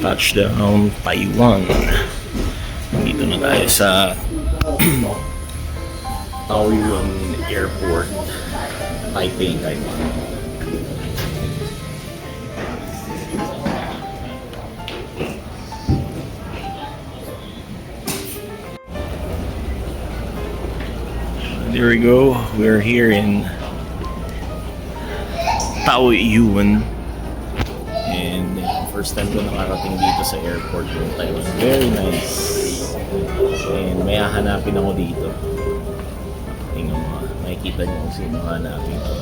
Touchdown Taiwan. Dito na tayo sa Taoyuan Airport, Taipei, Taiwan. There we go. We're here in Taoyuan. And first time ko nakarating dito sa airport ng Taiwan. Very nice. And may hahanapin ako dito. Tingnan mo, makikita niyo kung sino hahanapin ko.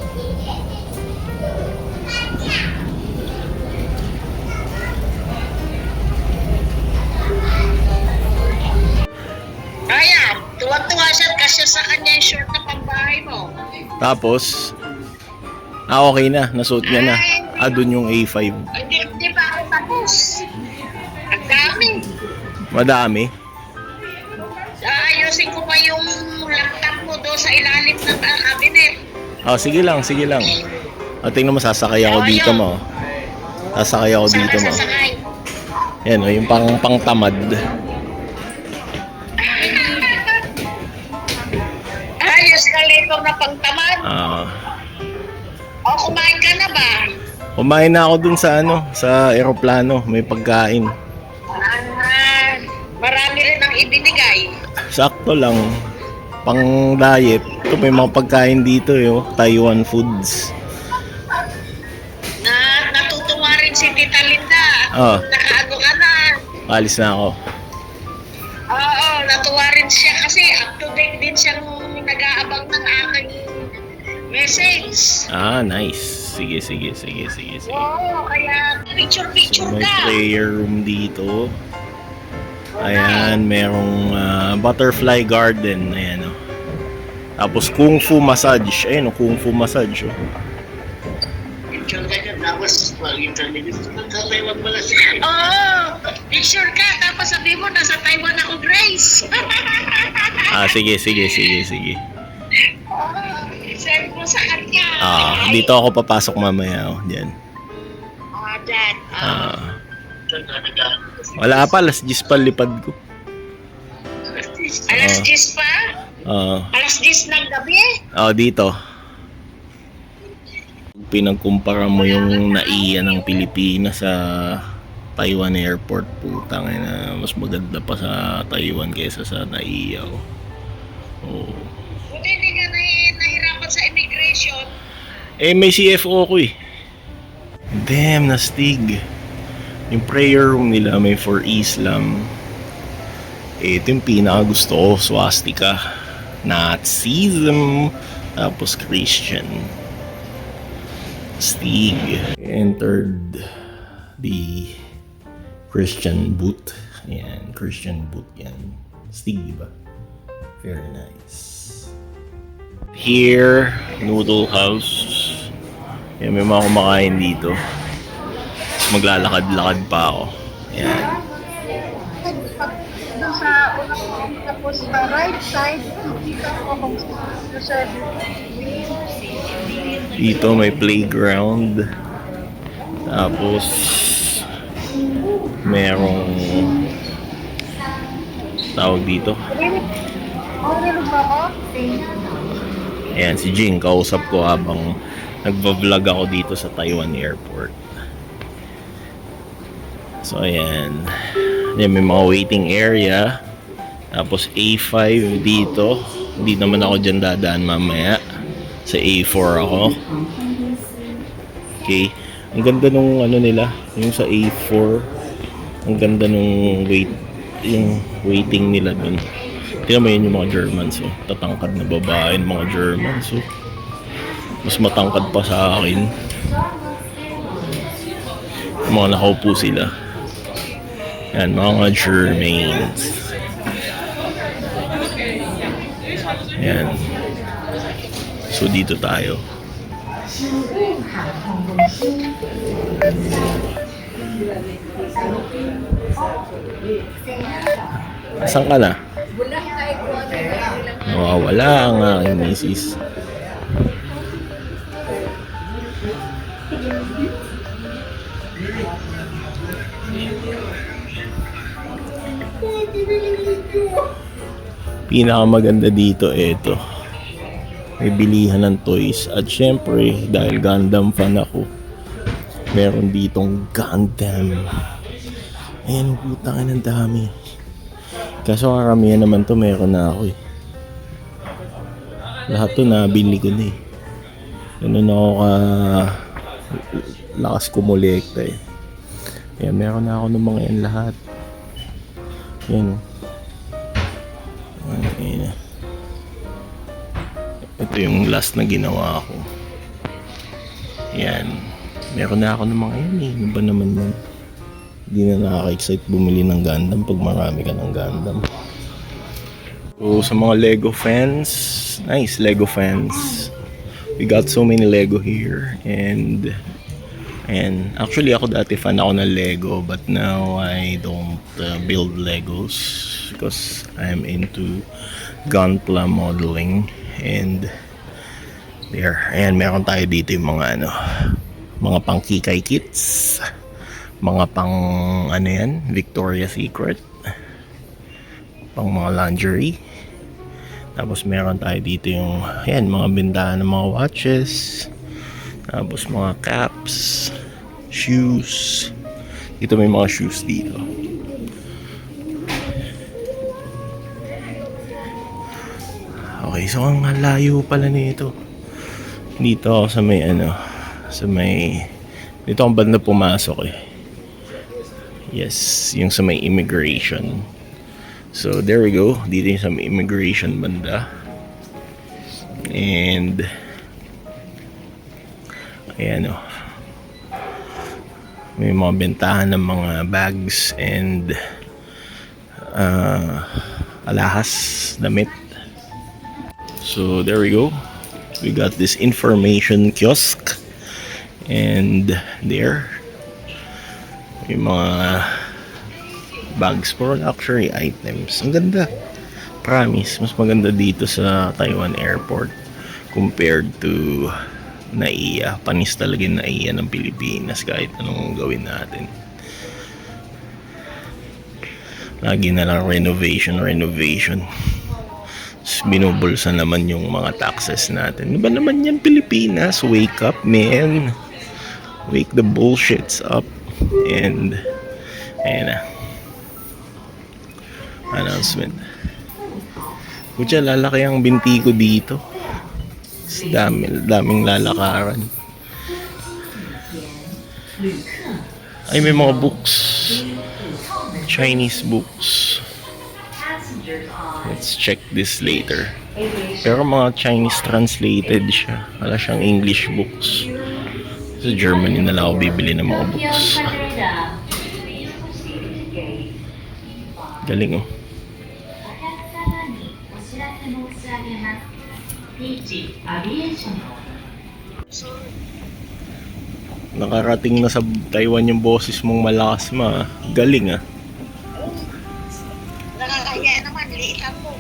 Ayan, tuwa-tuwa siya kasi sa kanya yung short na pambahay mo. Tapos, okay na. Nasuot niya na. Doon yung A5. Hindi pa ako tapos. Ang dami. Madami. Ayusin ko pa yung laptop mo doon sa ilalim ng cabinet. Sige lang, sige lang. Tingnan mo, sasakay ako dito mo. Sasakay ako dito mo. Sasakay. Yan o, yung pang tamad. Ayos ka later na pangtamad. O, kumain ka na ba? Kumain na ako dun sa sa eroplano. May pagkain. Marami rin ang ibinigay. Sakto lang. Pang diet. Ito may mga pagkain dito Taiwan foods. Natutuwa rin si Tita Linda. Nakaano ka na. Alis na ako. Oo, natuwa rin siya kasi up to date din siyang nag-aabang ng aking message. Nice. Sige. Oo, kaya picture-picture So, may ka. prayer room dito. Ayan, merong butterfly garden. Ayan Tapos kung fu massage. Ayan kung fu massage Picture ka dyan, tapos internet. Nagka-Taiwan pala siya. Oo, picture ka, tapos sabi mo, nasa Taiwan ako, Grace. Sige. Send mo sa kanya. Dito ako papasok mamaya Diyan. Dyan. Wala pa, alas 10 pa lipad ko. Alas 10 pa? Alas 10 ng gabi? Dito. Pinagkumpara mo yung NAIA ng Pilipinas sa Taiwan Airport, putang ina, mas maganda pa sa Taiwan kaysa sa NAIA. Buti hindi ka nahirapan sa immigration. May CFO ko Damn, nastig. Yung prayer room nila may for Islam. Ito yung pinaka gusto ko, swastika. Nazism. Tapos Christian. Stig. Entered the Christian booth. Ayan, Christian booth yan. Stig, diba? Very nice. Here, Noodle House. Yan, may mga kumakain dito. Maglalakad-lakad pa ako. Ayan. Tapos sa right side, kita ko kung sa Dito may playground. Tapos merong tawag dito. Ayan, si Jing, kausap ko habang nagva-vlog ako dito sa Taiwan Airport. So ayan. Ayan, may mga waiting area. Tapos A5 dito. Hindi naman ako dyan dadaan mamaya. Sa A4 ako. Okay. Ang ganda nung nila. Yung sa A4. Ang ganda nung yung waiting nila dun. Tingnan mo yun yung mga Germans. Tatangkad na babae ng mga Germans. Mas matangkad pa sa akin. Mga nakaupo sila. Yan, mga Germans. Yan. So dito tayo. Saan ka na? Wala ang aking misis. Pinakamaganda dito, eto. May bilihan ng toys. At syempre, dahil Gundam fan ako, meron ditong Gundam. Ayan, putang ng dami. Kaso karamihan naman to meron na ako eh. Lahat to nabili ko na eh. Ganun ako lakas kumolekta eh. Kaya meron na ako ng mga yan lahat. Yan. Ayan. Ito yung last na ginawa ko. Yan. Meron na ako ng mga yan eh. Ano ba naman yan? Hindi na nakaka-excite bumili ng Gundam pag marami ka ng Gundam. So sa mga Lego fans, nice Lego fans. We got so many Lego here and actually ako dati fan ako ng Lego, but now I don't build Legos because I'm into Gunpla modeling. And there, ayan, meron tayo dito yung mga mga pang kikay kits, mga pang yan, Victoria's Secret, pang mga lingerie. Tapos meron tayo dito yung ayan, mga bentahan ng mga watches, tapos mga caps, shoes. Dito may mga shoes dito. Okay, so ang layo pala nito. Dito ako sa may dito ang banda pumasok eh. Yes, yung sa may immigration. So there we go. Dito yung sa may immigration banda. And ayan may mga bentahan ng mga bags and alahas, damit. So there we go. We got this information kiosk. And there yung mga bags for luxury items. Ang ganda. Promise, mas maganda dito sa Taiwan Airport compared to NAIA. Panis talaga yung NAIA ng Pilipinas kahit anong gawin natin. Lagi na lang renovation. Binubulsa naman yung mga taxes natin. Diba naman yan Pilipinas? Wake up, man. Wake the bullshits up. And ayan na. Announcement. Kutya, lalaki ang binti ko dito. Daming lalakaran. Ay, may mga books. Chinese books. Let's check this later. Pero mga Chinese translated siya. Wala siyang English books. Sa Germany na lang ako bibili ng mga books. Galing oh. Nakarating na sa Taiwan yung boses mong malakas ma. Galing ah. Nakakaya naman, liit ako.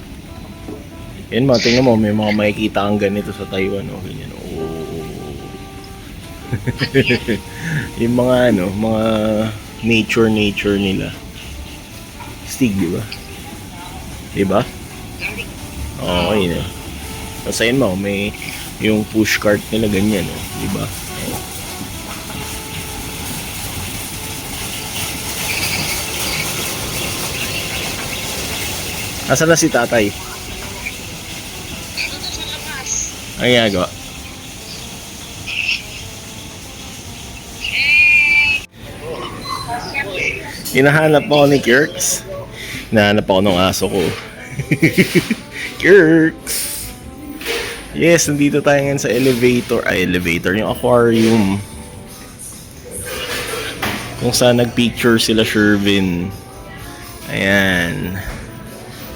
Yan mo, tingnan mo, may mga makikita kang ganito sa Taiwan, oh, ganyan, oh. Yung mga mga nature nila. Stig, di ba? Di ba? Okay na. Kasayin mo, may yung push cart nila ganyan, oh, di ba? Oh. Asa na si tatay? Dito sa labas. Ang ginagawa? Hinahanap ako ni Kirks. Hinahanap ako ng aso ko. Kirks! Yes, nandito tayo ngayon sa elevator. Yung aquarium. Kung saan nagpicture sila Shervin. Ayan.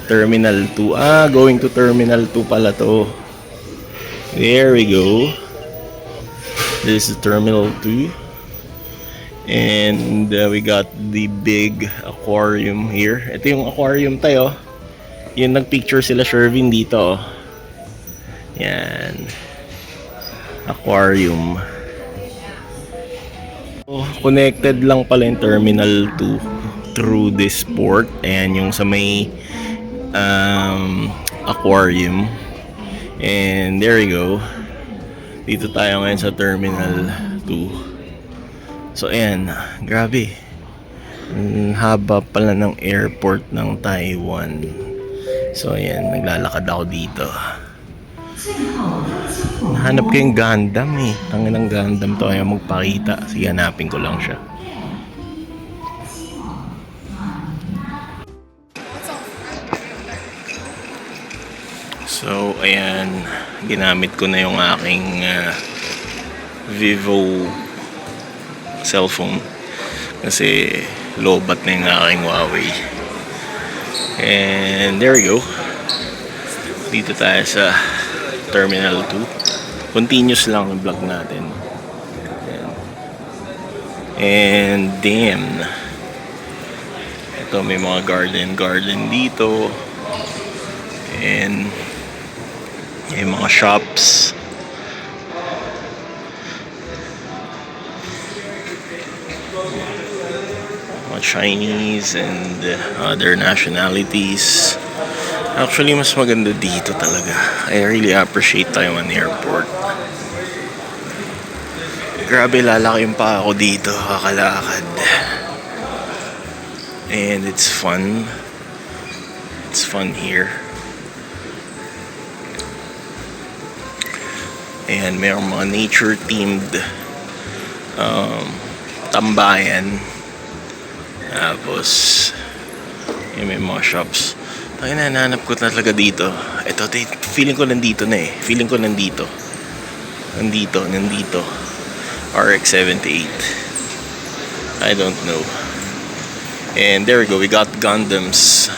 Terminal 2. Going to Terminal 2 pala to. There we go. This is Terminal 2. And we got the big aquarium here. Ito yung aquarium tayo. Yung nagpicture sila Shervin dito. Yan. Aquarium. Connected lang pala yung Terminal 2 through this port. Ayan yung sa may aquarium. And there you go. Dito tayo ngayon sa Terminal 2. So ayan, grabe. Ang haba pala ng airport ng Taiwan. So ayan, naglalakad ako dito. Nahanap ko yung Gundam eh. Tangin ng Gundam to, ayaw magpakita. Sige, hanapin ko lang siya. So ayan, ginamit ko na yung aking Vivo cellphone kasi lobat na yung aking Huawei. And there we go. Dito tayo sa Terminal 2. Continuous lang yung vlog natin. Ayan. And damn, ito may mga garden dito. And yung mga shops. Mga Chinese and other nationalities. Actually, mas maganda dito talaga. I really appreciate Taiwan Airport. Grabe, lalaki yung pa ako dito, kakalakad. And it's fun. It's fun here. And mayroong mga nature-themed tambayan. Tapos may mga shops. Ay, nananap ko talaga dito. Ito, feeling ko nandito na eh. Feeling ko nandito. Nandito. RX-78. I don't know. And there we go. We got Gundams.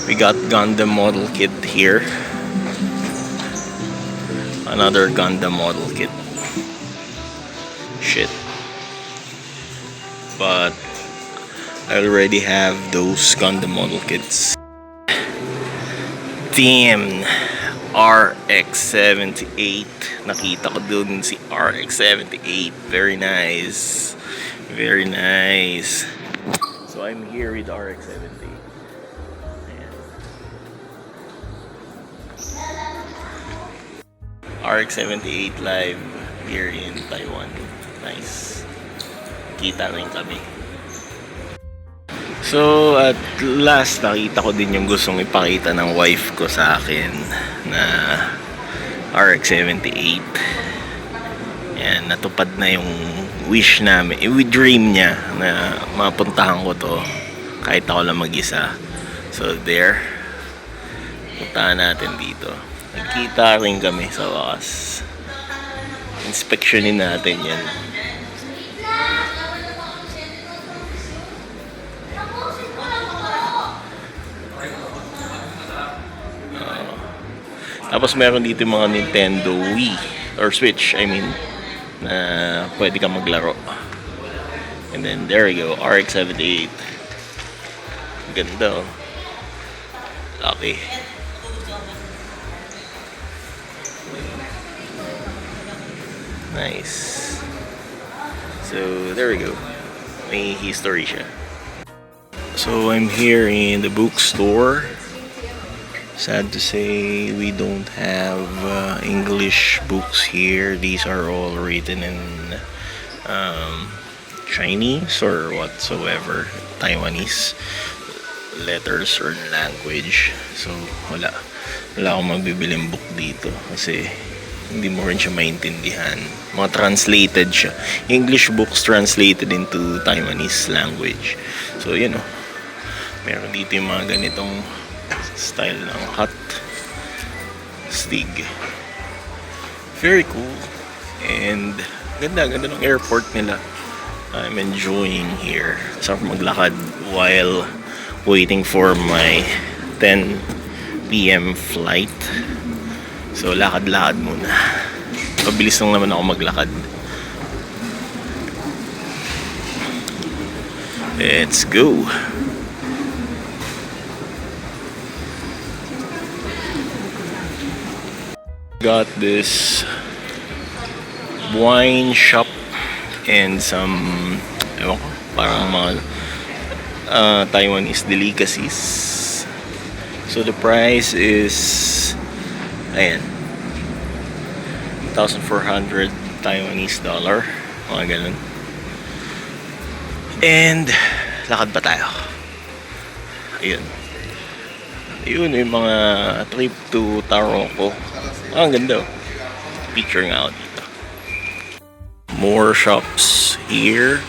We got Gundam model kit here. Another Gundam model kit. Shit. But I already have those Gundam model kits. Damn, RX-78. Nakita ko dun si RX-78. Very nice. Very nice. So I'm here with RX-78. RX-78 live here in Taiwan. Nice. Kita rin kami. So at last nakita ko din yung gustong ipakita ng wife ko sa akin na RX-78. Yan, natupad na yung wish namin. We dream niya na mapuntahan ko to kahit ako lang mag-isa. So there, puntahan natin dito. Nagkita rin kami sa wakas. Inspeksyonin natin yan. Tapos meron dito yung mga Nintendo Wii or Switch, I mean, na pwede kang maglaro. And then there we go, RX-78. Ganda oh. Okay. Nice. So there we go. May history siya. So I'm here in the bookstore. Sad to say we don't have English books here. These are all written in Chinese or whatsoever, Taiwanese letters or language. So wala akong magbibiling book dito kasi hindi mo rin siya maintindihan. Mga translated siya. English books translated into Taiwanese language. So yun o. Meron dito yung mga ganitong style ng hot stig. Very cool. And ganda ng airport nila. I'm enjoying here. Sarap maglakad while waiting for my 10 p.m. flight. So lakad-lakad muna. Pabilis lang naman ako maglakad. Let's go. Got this wine shop and some Parang mga Taiwanese delicacies. So the price is, ayan, 1,400 Taiwanese dollar, mga ganun. And lakad pa tayo. Ayun, yung mga trip to Taroko. Ang ganda, oh. Picture nga ako dito. More shops here.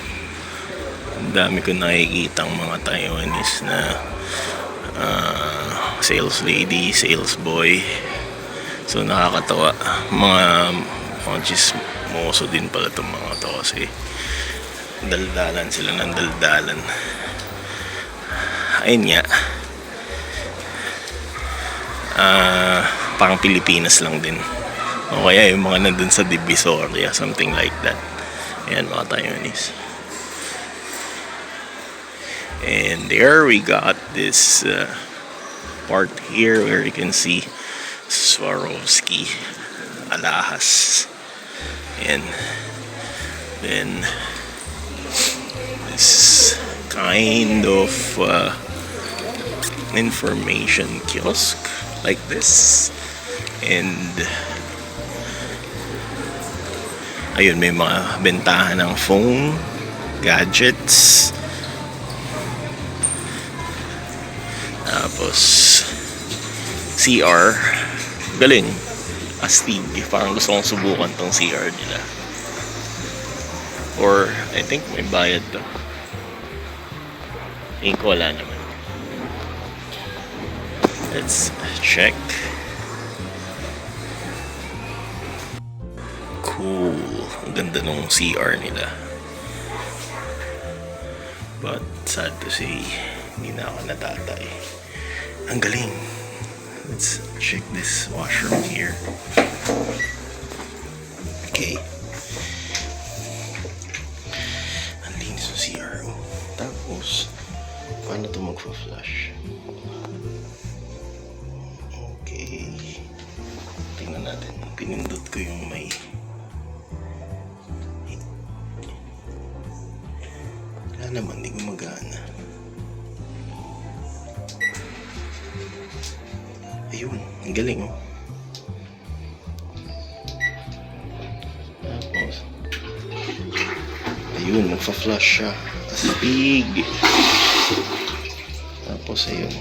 Ang dami ko nakikitang mga Taiwanese na sales lady, sales boy. So nakakatawa. Mga chismoso din pala itong mga to kasi daldalan sila ng daldalan. Ayun nga. Parang Pilipinas lang din. O kaya yung mga nandun sa Divisoria, something like that. Ayan, mga Taiwanese. And there we got this part here where you can see Swarovski alahas. And then this kind of information kiosk like this. And ayun, may mga bentahan ng phone, gadgets. Tapos CR, galing, astig. Parang gusto kong subukan tong CR nila. Or I think may bayad to. Tingin ko wala naman. Let's check. Cool. Ang ganda nung CR nila. But sad to say, hindi na ako natatay. Ang galing. Let's check this washroom here. Okay. Ang linis ng CR. Tapos, paano ito magpa-flush? Okay. Tingnan natin. Pinindot ko yung may naman, hindi gumagana. Ayun, ang galing, oh. Tapos ayun, magfa-flush siya. Astig. Tapos ayun,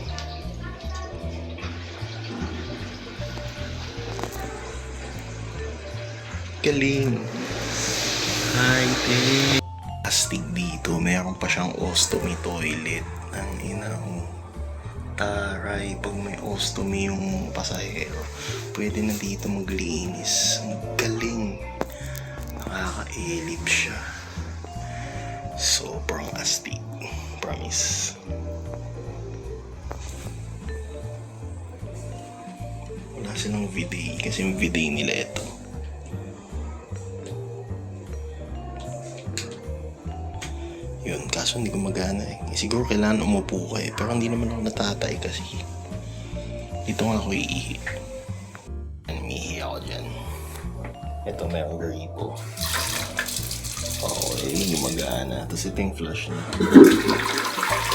galing. High-tech. Astig dito, meron pa siyang ostomy toilet. Ang ina, oh. Taray, pag may ostomy yung pasahero, pwede na dito maglinis. Ang galing. Nakaka-elip siya. Sobrang astig. Promise. Wala silang bidet kasi yung bidet nila ito. Yun, kaso hindi gumagana eh. Siguro kailangan umupo ka eh. Pero hindi naman ako natatay kasi dito nga ako iihi. Umihi ako dyan. Ito mayroong gripo. Okay, gumagana. Tapos ito yung flush na.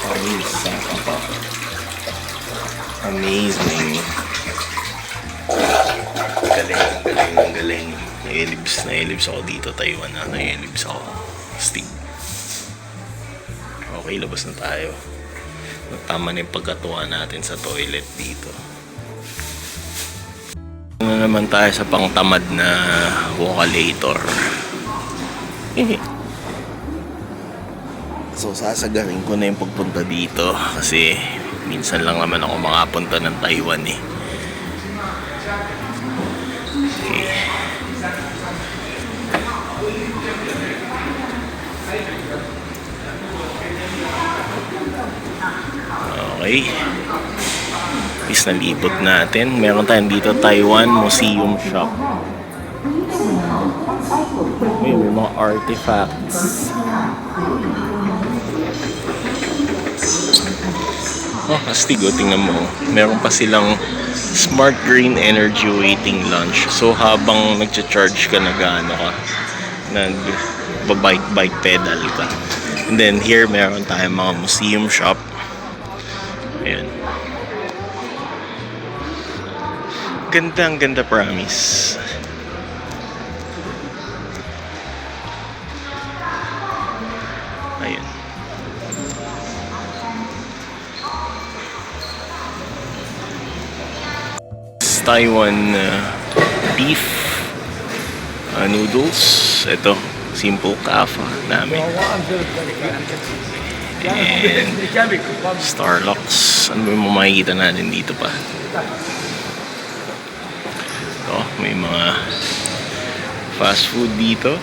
Amazing. Amazing. Galing. Nailibs ako dito, Taiwan na. Nailibs ako. Stig. Okay, labas na tayo. Tama na yung pagkatuwa natin sa toilet dito. Ano naman tayo sa pangtamad na walkalator. So sasagarin ko na yung pagpunta dito kasi minsan lang naman ako makapunta ng Taiwan eh. Okay. Okay. Is nalipot natin. Meron tayong dito Taiwan Museum Shop. May mga artifacts. Oh, astig, oh, tingnan mo. Meron pa silang Smart Green Energy waiting lunch. So habang nagcha-charge ka, nag-ano ka, nag-bike pedal ka, And then here meron tayong mga museum shop. Ayan. Ganda, ang ganda, promise. Ayan. Taiwan beef noodles. Ito, simple kaffa namin. And Starlux. Ano ba yung makikita natin dito pa? Ito, may mga fast food dito.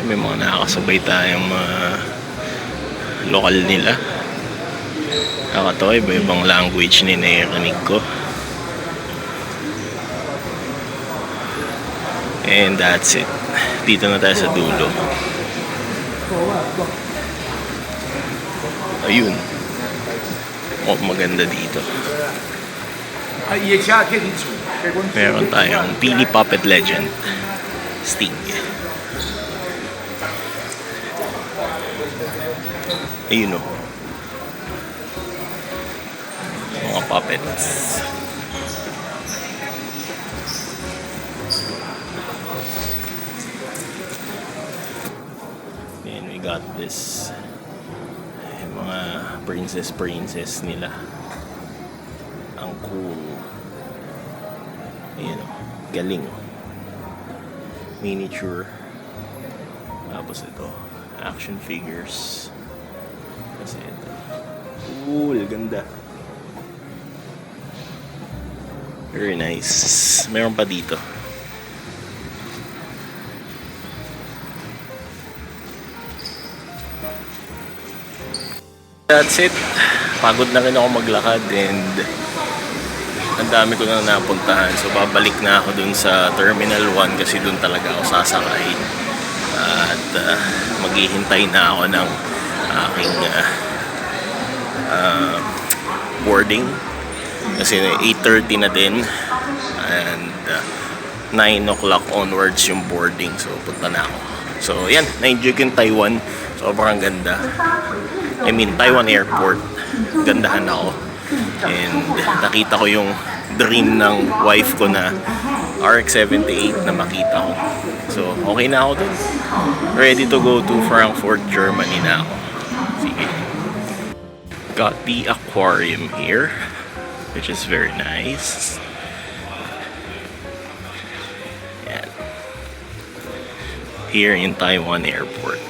May mga nakakasabay tayong mga lokal nila. Nakakatawa, iba-ibang language ni narinig ko. And that's it. Dito na tayo sa dulo. Ayun. Oh, maganda dito. Meron tayong Pili Puppet Legend. Sting. Ayun o. Mga puppets. And we got this. Yung mga princess nila. Ang cool. Ayun o. Galing. Miniature. Tapos ito. Action figures. Kasi ito. Cool. Ganda. Very nice. Meron pa dito. That's it. Pagod na rin ako maglakad and ang dami ko na napuntahan. So babalik na ako dun sa Terminal 1 kasi dun talaga ako sasakay. At maghihintay na ako ng aking boarding. Kasi 8:30 na din and 9 o'clock onwards yung boarding. So punta na ako. So yan, na-enjoy ko yung Taiwan. Sobrang ganda. I mean, Taiwan Airport. Gandahan ako. And nakita ko yung dream ng wife ko na RX-78 na makita ko. So okay na ako dun. Ready to go to Frankfurt, Germany na ako. Sige. Got the aquarium here, which is very nice. Yan. Here in Taiwan Airport.